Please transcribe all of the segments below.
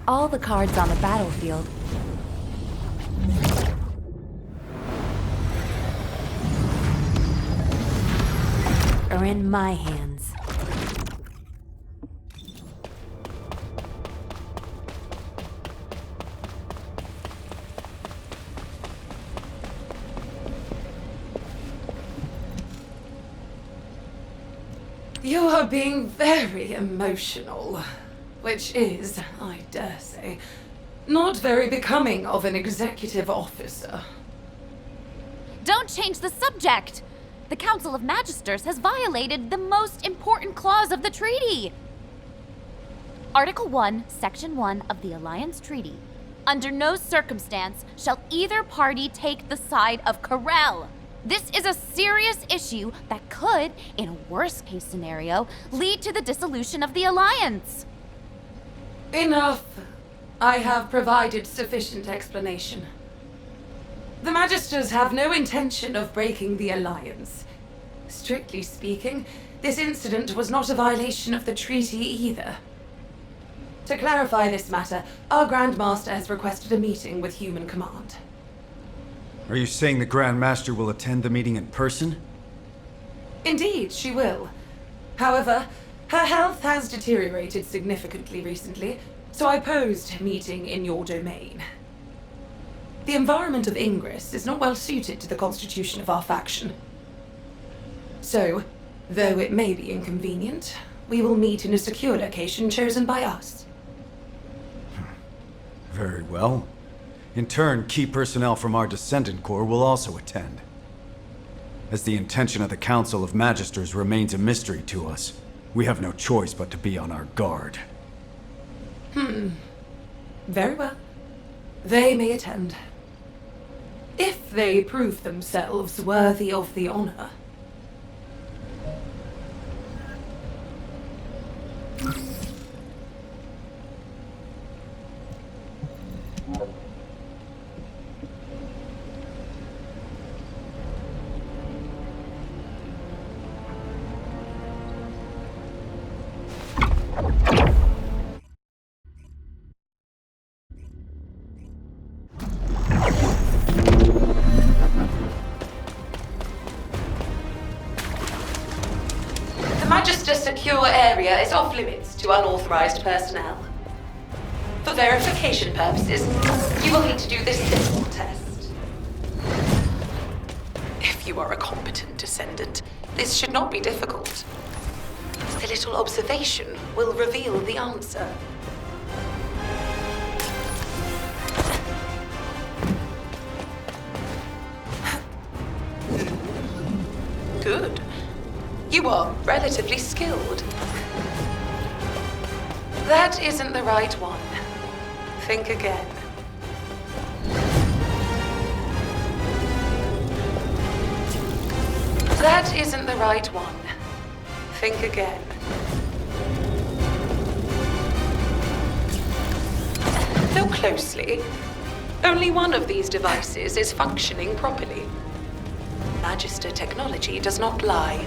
All the cards on the battlefield are in my hands. You are being very emotional, which is, I dare say, not very becoming of an executive officer. Don't change the subject! The Council of Magisters has violated the most important clause of the treaty! Article 1, Section 1 of the Alliance Treaty. Under no circumstance shall either party take the side of Corel. This is a serious issue that could, in a worst-case scenario, lead to the dissolution of the Alliance. Enough. I have provided sufficient explanation. The Magisters have no intention of breaking the Alliance. Strictly speaking, this incident was not a violation of the treaty either. To clarify this matter, our Grand Master has requested a meeting with Human Command. Are you saying the Grand Master will attend the meeting in person? Indeed, she will. However, her health has deteriorated significantly recently, so I posed meeting in your domain. The environment of Ingress is not well suited to the constitution of our faction. So, though it may be inconvenient, we will meet in a secure location chosen by us. Very well. In turn, key personnel from our Descendant Corps will also attend. As the intention of the Council of Magisters remains a mystery to us, we have no choice but to be on our guard. Very well. They may attend. If they prove themselves worthy of the honor. The Magister secure area is off limits to unauthorized personnel. For verification purposes, you will need to do this simple test. If you are a competent Descendant, this should not be difficult. A little observation will reveal the answer. Good. You are relatively skilled. That isn't the right one. Think again. That isn't the right one. Think again. Look closely. Only one of these devices is functioning properly. Magister technology does not lie.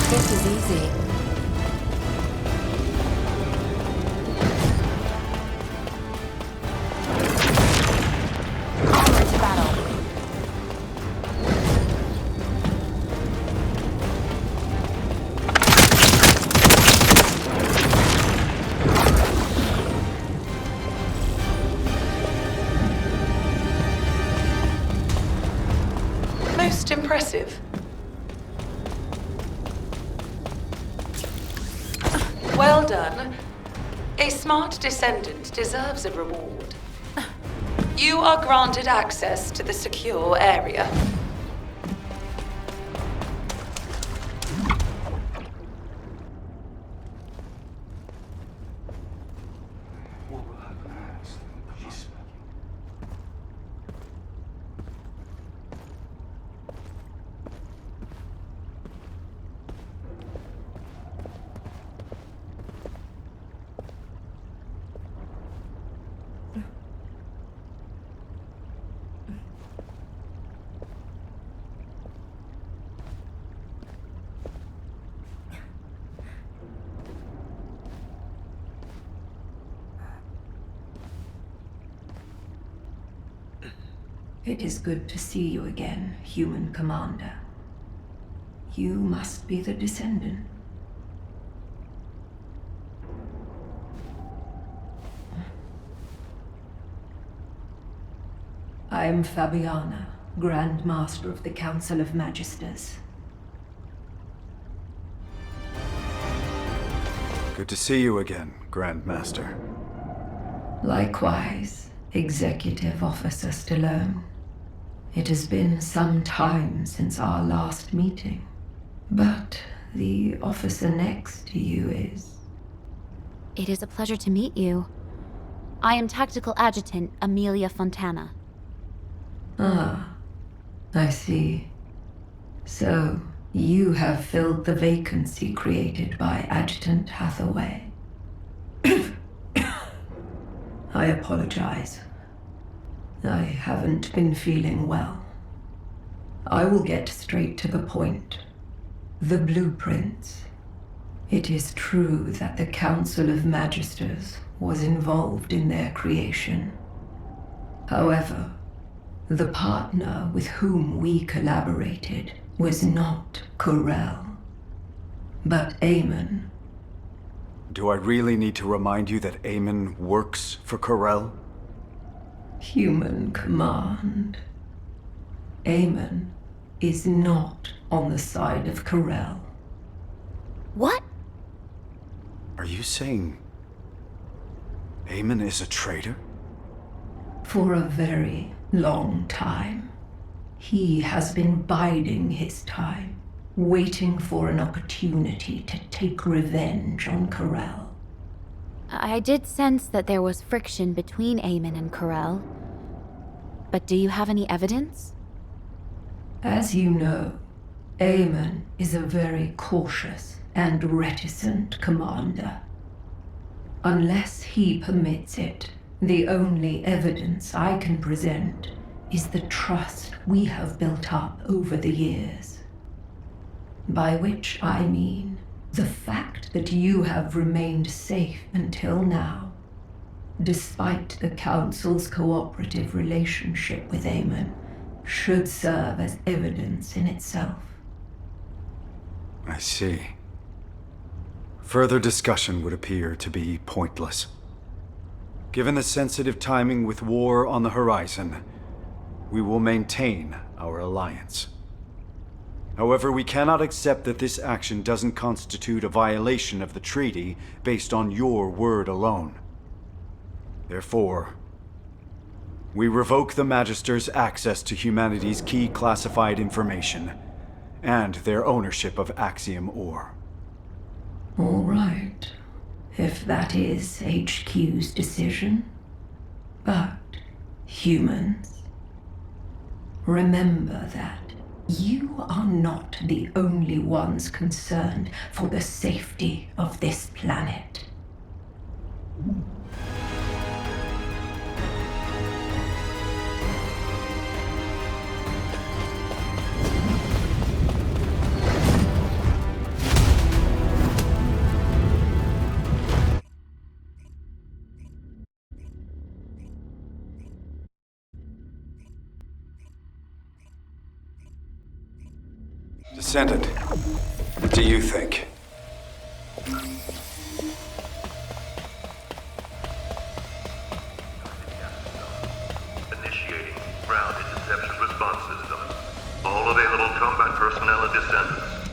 This is easy. Onward to battle. Most impressive. Well done. A smart Descendant deserves a reward. You are granted access to the secure area. It is good to see you again, human commander. You must be the Descendant. I am Fabiana, Grand Master of the Council of Magisters. Good to see you again, Grand Master. Likewise, Executive Officer Stallone. It has been some time since our last meeting, but the officer next to you is... It is a pleasure to meet you. I am Tactical Adjutant Amelia Fontana. Ah, I see. So, you have filled the vacancy created by Adjutant Hathaway. I apologize. I haven't been feeling well. I will get straight to the point. The blueprints. It is true that the Council of Magisters was involved in their creation. However, the partner with whom we collaborated was not Corel, but Eamon. Do I really need to remind you that Eamon works for Corel? Human command. Eamon is not on the side of Corel. What? Are you saying Eamon is a traitor? For a very long time. He has been biding his time, waiting for an opportunity to take revenge on Corel. I did sense that there was friction between Eamon and Corel. But do you have any evidence? As you know, Eamon is a very cautious and reticent commander. Unless he permits it, the only evidence I can present is the trust we have built up over the years. By which I mean the fact that you have remained safe until now, despite the Council's cooperative relationship with Eamon, should serve as evidence in itself. I see. Further discussion would appear to be pointless. Given the sensitive timing with war on the horizon, we will maintain our alliance. However, we cannot accept that this action doesn't constitute a violation of the treaty based on your word alone. Therefore, we revoke the Magisters' access to humanity's key classified information and their ownership of Axiom ore. All right. If that is HQ's decision. But, humans, remember that you are not the only ones concerned for the safety of this planet. Descendant, what do you think? Initiating ground interception response system. All available combat personnel and descendants.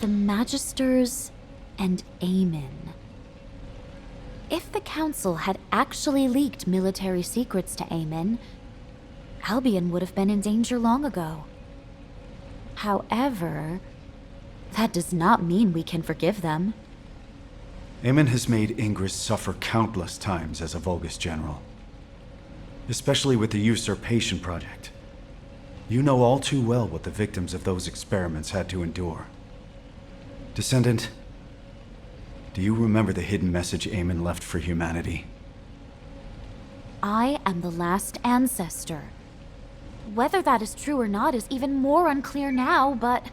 The Magisters and Eamon. If the Council had actually leaked military secrets to Eamon, Albion would have been in danger long ago. However, that does not mean we can forgive them. Eamon has made Ingress suffer countless times as a Vulgus general. Especially with the usurpation project. You know all too well what the victims of those experiments had to endure. Descendant, do you remember the hidden message Eamon left for humanity? I am the last ancestor. Whether that is true or not is even more unclear now, but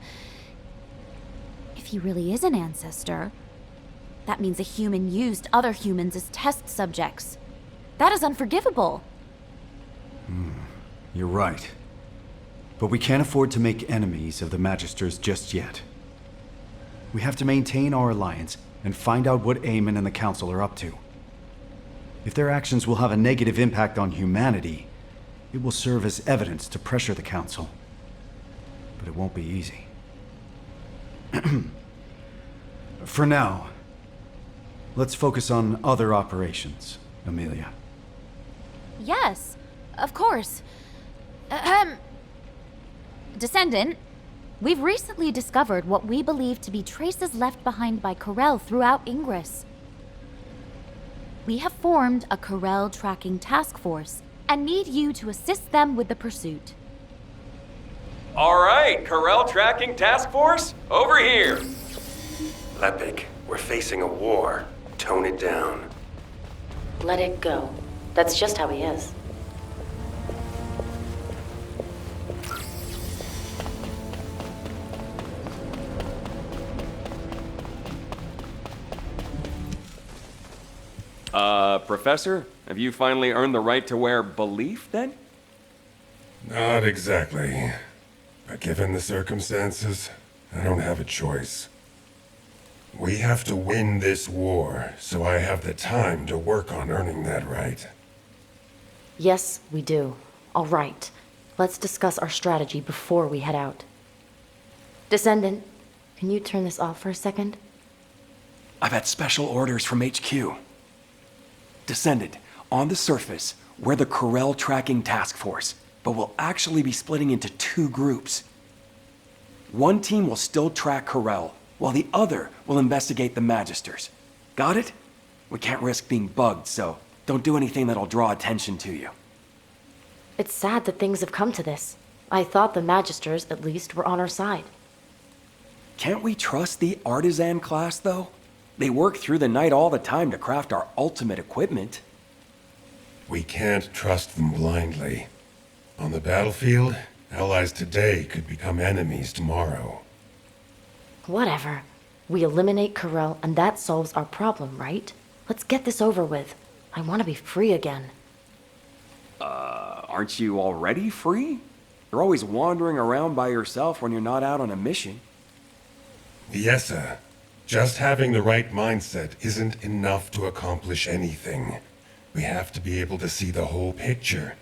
if he really is an ancestor, that means a human used other humans as test subjects. That is unforgivable. You're right. But we can't afford to make enemies of the Magisters just yet. We have to maintain our alliance and find out what Eamon and the Council are up to. If their actions will have a negative impact on humanity, it will serve as evidence to pressure the Council. But it won't be easy. For now, let's focus on other operations, Amelia. Yes, of course. Descendant, we've recently discovered what we believe to be traces left behind by Corel throughout Ingress. We have formed a Corel tracking task force and need you to assist them with the pursuit. All right, Corel Tracking Task Force, over here. Lepik, we're facing a war. Tone it down. Let it go. That's just how he is. Professor, have you finally earned the right to wear belief, then? Not exactly. But given the circumstances, I don't have a choice. We have to win this war, so I have the time to work on earning that right. Yes, we do. All right. Let's discuss our strategy before we head out. Descendant, can you turn this off for a second? I've had special orders from HQ. Descendant, on the surface, we're the Corel Tracking Task Force, but we'll actually be splitting into two groups. One team will still track Corel, while the other will investigate the Magisters. Got it? We can't risk being bugged, so don't do anything that'll draw attention to you. It's sad that things have come to this. I thought the Magisters, at least, were on our side. Can't we trust the Artisan class, though? They work through the night all the time to craft our ultimate equipment. We can't trust them blindly. On the battlefield, allies today could become enemies tomorrow. Whatever. We eliminate Corel, and that solves our problem, right? Let's get this over with. I want to be free again. Aren't you already free? You're always wandering around by yourself when you're not out on a mission. Viessa, just having the right mindset isn't enough to accomplish anything. We have to be able to see the whole picture.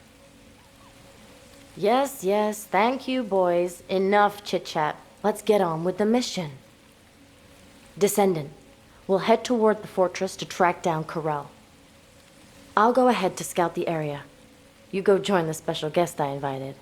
Yes, yes, thank you, boys. Enough chit-chat. Let's get on with the mission. Descendant, we'll head toward the fortress to track down Corel. I'll go ahead to scout the area. You go join the special guest I invited.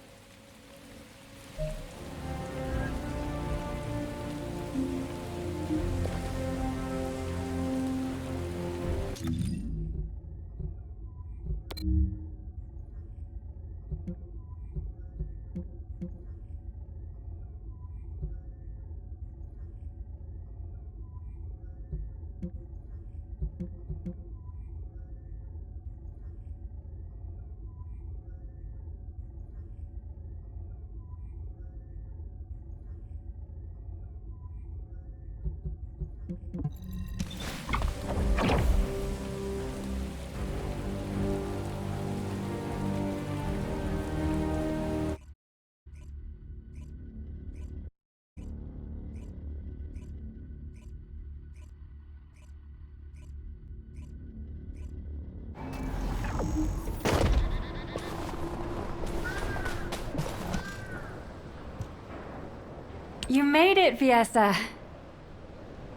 You made it, Viessa.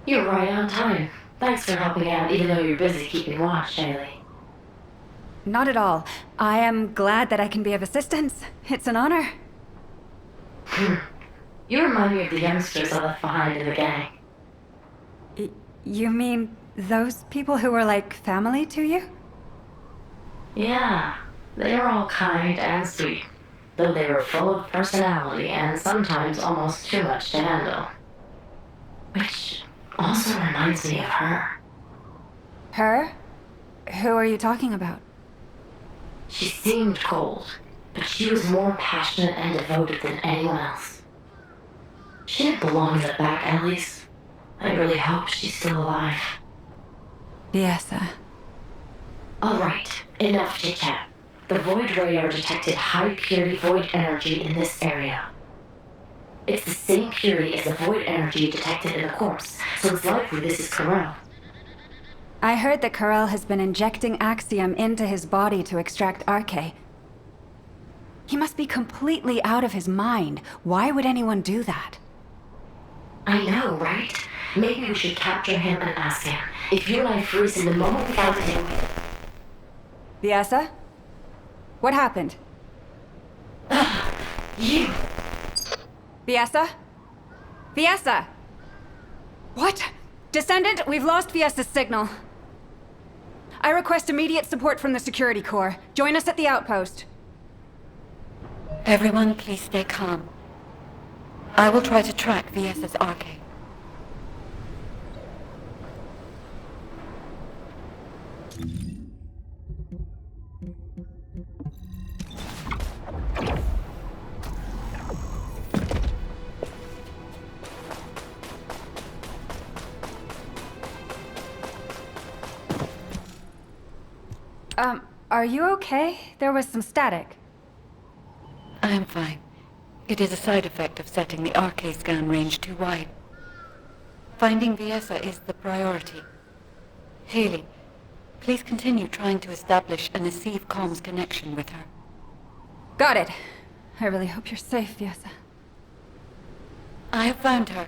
You're right on time. Thanks for helping out, even though you're busy keeping watch, Shaylee. Not at all. I am glad that I can be of assistance. It's an honor. You remind me of the youngsters I left behind in the gang. You mean those people who were like family to you? Yeah, they were all kind and sweet, though they were full of personality and sometimes almost too much to handle. Which also reminds me of her. Her? Who are you talking about? She seemed cold, but she was more passionate and devoted than anyone else. She didn't belong in the back alleys. I really hope she's still alive. Viessa. All right, enough chit-chat. The Void Radar detected high purity Void energy in this area. It's the same purity as the Void energy detected in the corpse, so it's likely this is Corel. I heard that Karel has been injecting Axiom into his body to extract Arche. He must be completely out of his mind. Why would anyone do that? I know, right? Maybe we should capture him and ask him. If you and I freeze in the moment we found him... Viesa? What happened? You! Viesa? Viesa! What? Descendant, we've lost Viesa's signal. I request immediate support from the Security Corps. Join us at the outpost. Everyone, please stay calm. I will try to track Viesa's Arche. Are you okay? There was some static. I am fine. It is a side effect of setting the Arche scan range too wide. Finding Viesa is the priority. Haley, please continue trying to establish a Nasiv comms connection with her. Got it. I really hope you're safe, Viesa. I have found her.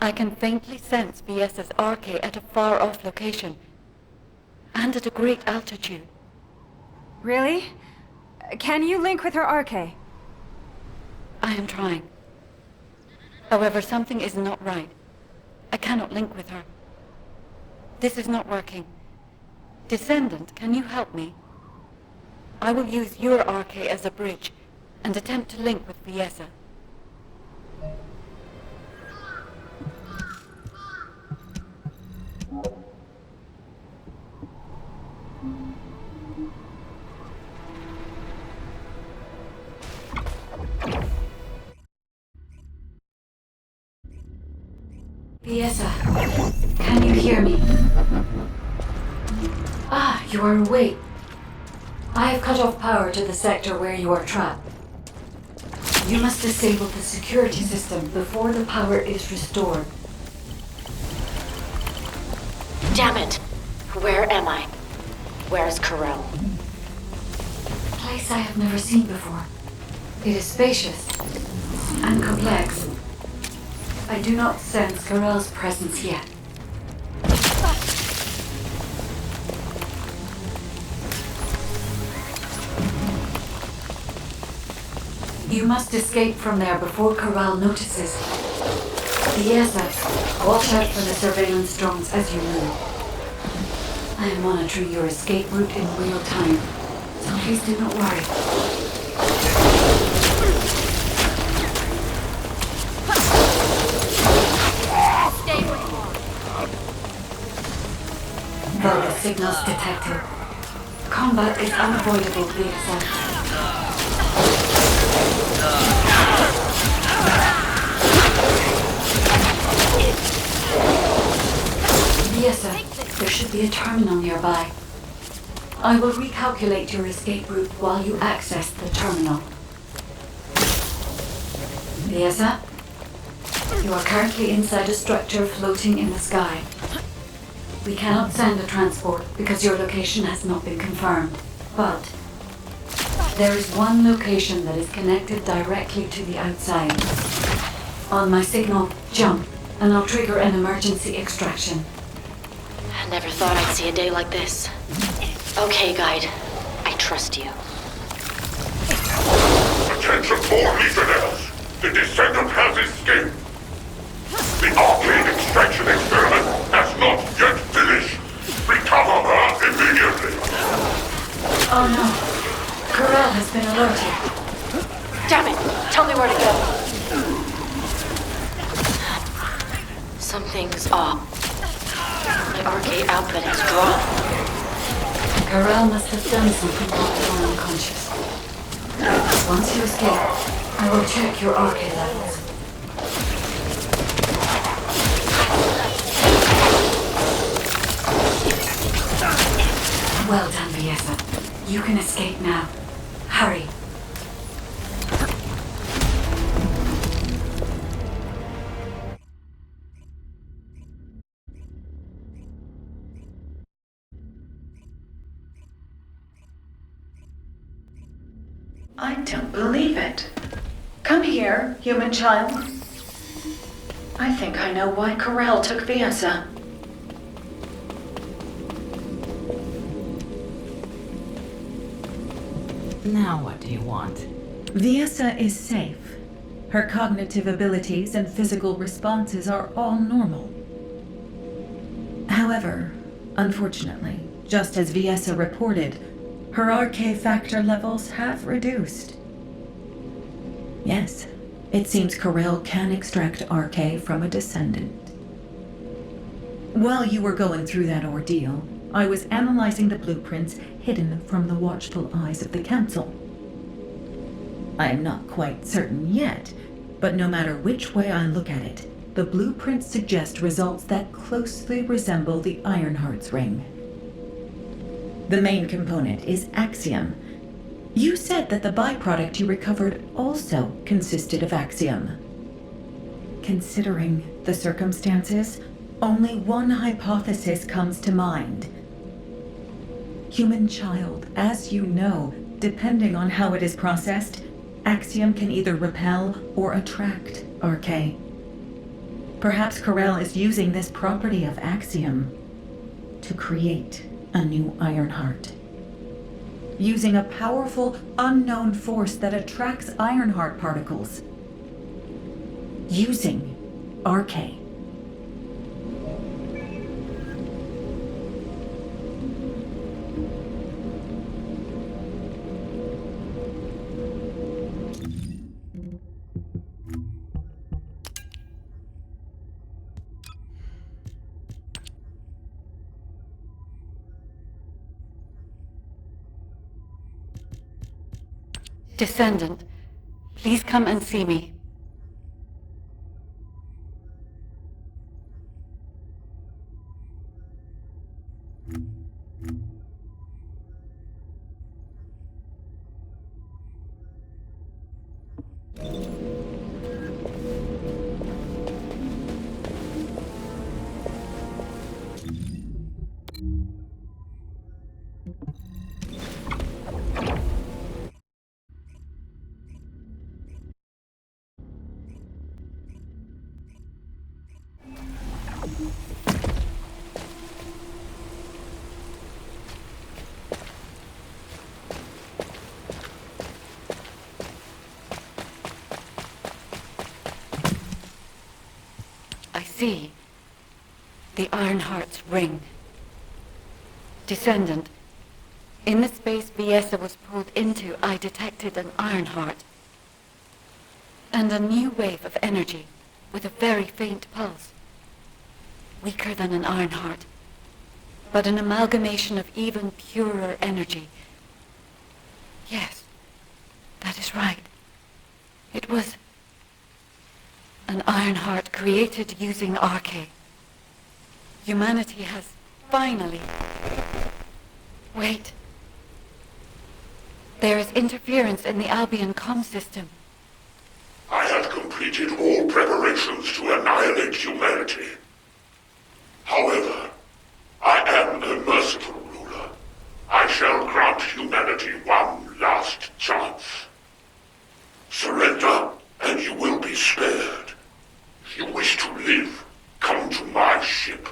I can faintly sense Viesa's Arche at a far-off location, and at a great altitude. Really? Can you link with her Arche? I am trying. However, something is not right. I cannot link with her. This is not working. Descendant, can you help me? I will use your Arche as a bridge, and attempt to link with Viesa. Viesa, can you hear me? Ah, you are awake. I have cut off power to the sector where you are trapped. You must disable the security system before the power is restored. Damn it! Where am I? Where is Corel? A place I have never seen before. It is spacious and complex. I do not sense Corel's presence yet. You must escape from there before Corel notices. Viesa, watch out for the surveillance drones as you move. I am monitoring your escape route in real time, so please do not worry. Stay where you are. Vulgar signals detected. Combat is unavoidable, Viesa. Viesa, there should be a terminal nearby. I will recalculate your escape route while you access the terminal. Viesa, you are currently inside a structure floating in the sky. We cannot send a transport because your location has not been confirmed. But there is one location that is connected directly to the outside. On my signal, jump, and I'll trigger an emergency extraction. I never thought I'd see a day like this. Okay, guide. I trust you. Attention all Legionnaires! The Descendant has escaped! The arcane extraction experiment has not yet finished! Recover her immediately! Oh no. Corel has been alerted. Damn it! Tell me where to go. Something's off. My arcade output has dropped. Corel must have done something while you were unconscious. Once you escape, I will check your arcade levels. Well done, Viesa. You can escape now. Hurry. I don't believe it. Come here, human child. I think I know why Corel took Viasa. Now what do you want? Viasa is safe. Her cognitive abilities and physical responses are all normal. However, unfortunately, just as Viasa reported, her RK factor levels have reduced. Yes, it seems Corel can extract RK from a descendant. While you were going through that ordeal, I was analyzing the blueprints hidden from the watchful eyes of the Council. I am not quite certain yet, but no matter which way I look at it, the blueprints suggest results that closely resemble the Ironheart's ring. The main component is Axiom. You said that the byproduct you recovered also consisted of Axiom. Considering the circumstances, only one hypothesis comes to mind. Human child, as you know, depending on how it is processed, Axiom can either repel or attract RK. Perhaps Corel is using this property of Axiom to create a new Ironheart. Using a powerful, unknown force that attracts Ironheart particles. Using RK. Descendant, please come and see me. I see. The Ironheart's ring. Descendant, in the space Viesa was pulled into, I detected an Ironheart. And a new wave of energy, with a very faint pulse. Weaker than an Ironheart, but an amalgamation of even purer energy. Yes, that is right. It was an Ironheart created using RK. Humanity has finally... Wait. There is interference in the Albion comm system. I have completed all preparations to annihilate humanity. However, I am a merciful ruler. I shall grant humanity one last chance. Surrender, and you will be spared. If you wish to live, come to my ship.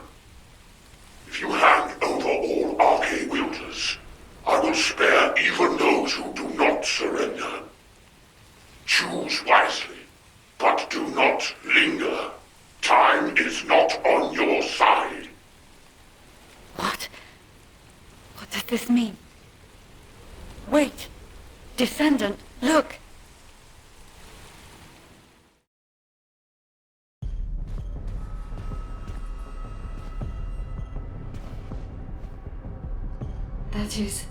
If you hand over all RK wielders, I will spare even those who do not surrender. Choose wisely, but do not linger. Time is not on your side. What? What does this mean? Wait! Descendant, look! That is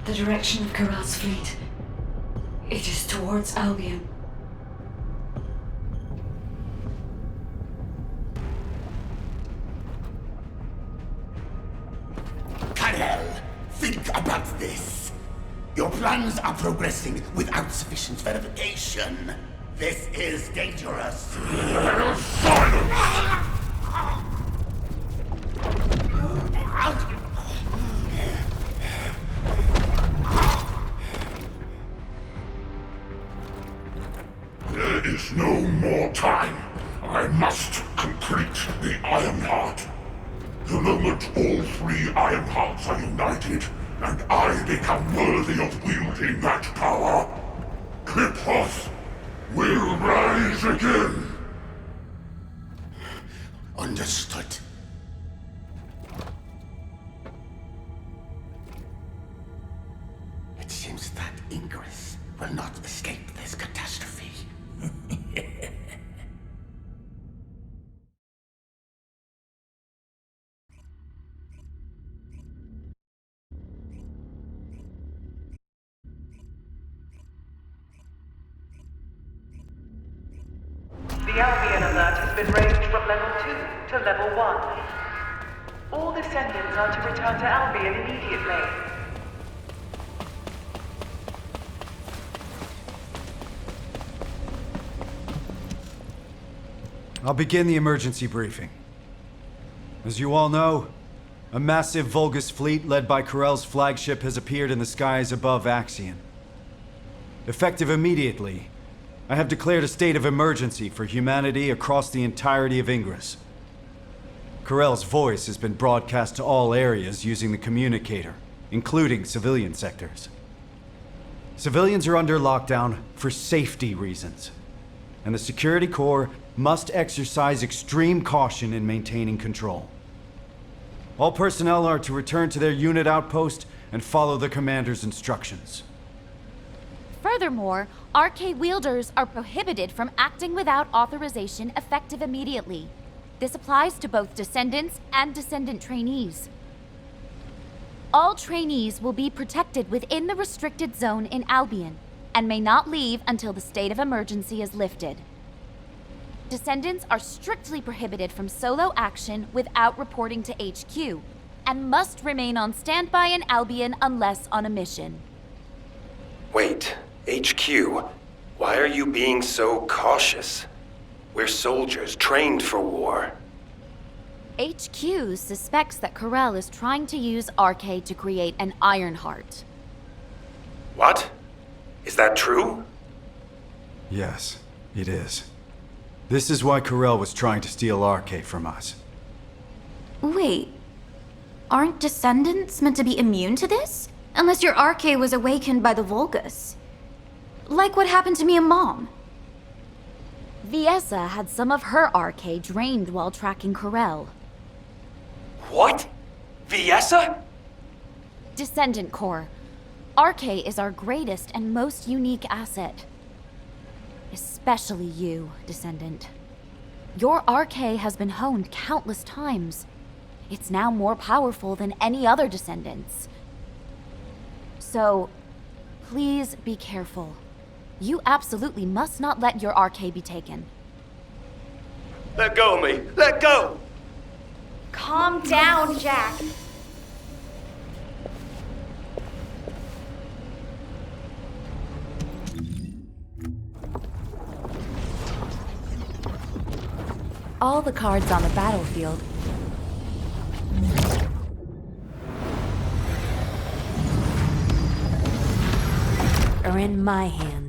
the direction of Corel's fleet. It is towards Albion. Corel, about this. Your plans are progressing without sufficient verification. This is dangerous. Silence! There is no more time. I must complete the Iron Heart. The moment all 3 Iron Hearts are united, and I become worthy of wielding that power, Cliphoth will rise again. Understood. It seems that Ingress will not escape this catastrophe. The Albion alert has been raised from level 2 to level 1. All descendants are to return to Albion immediately. I'll begin the emergency briefing. As you all know, a massive Vulgus fleet led by Corell's flagship has appeared in the skies above Axion. Effective immediately, I have declared a state of emergency for humanity across the entirety of Ingress. Corell's voice has been broadcast to all areas using the communicator, including civilian sectors. Civilians are under lockdown for safety reasons, and the Security Corps must exercise extreme caution in maintaining control. All personnel are to return to their unit outpost and follow the commander's instructions. Furthermore, RK wielders are prohibited from acting without authorization effective immediately. This applies to both Descendants and Descendant trainees. All trainees will be protected within the restricted zone in Albion and may not leave until the state of emergency is lifted. Descendants are strictly prohibited from solo action without reporting to HQ and must remain on standby in Albion unless on a mission. Wait, HQ? Why are you being so cautious? We're soldiers trained for war. HQ suspects that Corell is trying to use RK to create an Ironheart. What? Is that true? Yes, it is. This is why Corell was trying to steal RK from us. Wait, aren't Descendants meant to be immune to this? Unless your RK was awakened by the Vulgus. Like what happened to me and Mom. Viessa had some of her RK drained while tracking Corell. What? Viessa? Descendant Corps. RK is our greatest and most unique asset. Especially you, Descendant. Your RK has been honed countless times. It's now more powerful than any other Descendants. So, please be careful. You absolutely must not let your RK be taken. Let go of me! Let go! Calm down, Jack. All the cards on the battlefield are in my hands.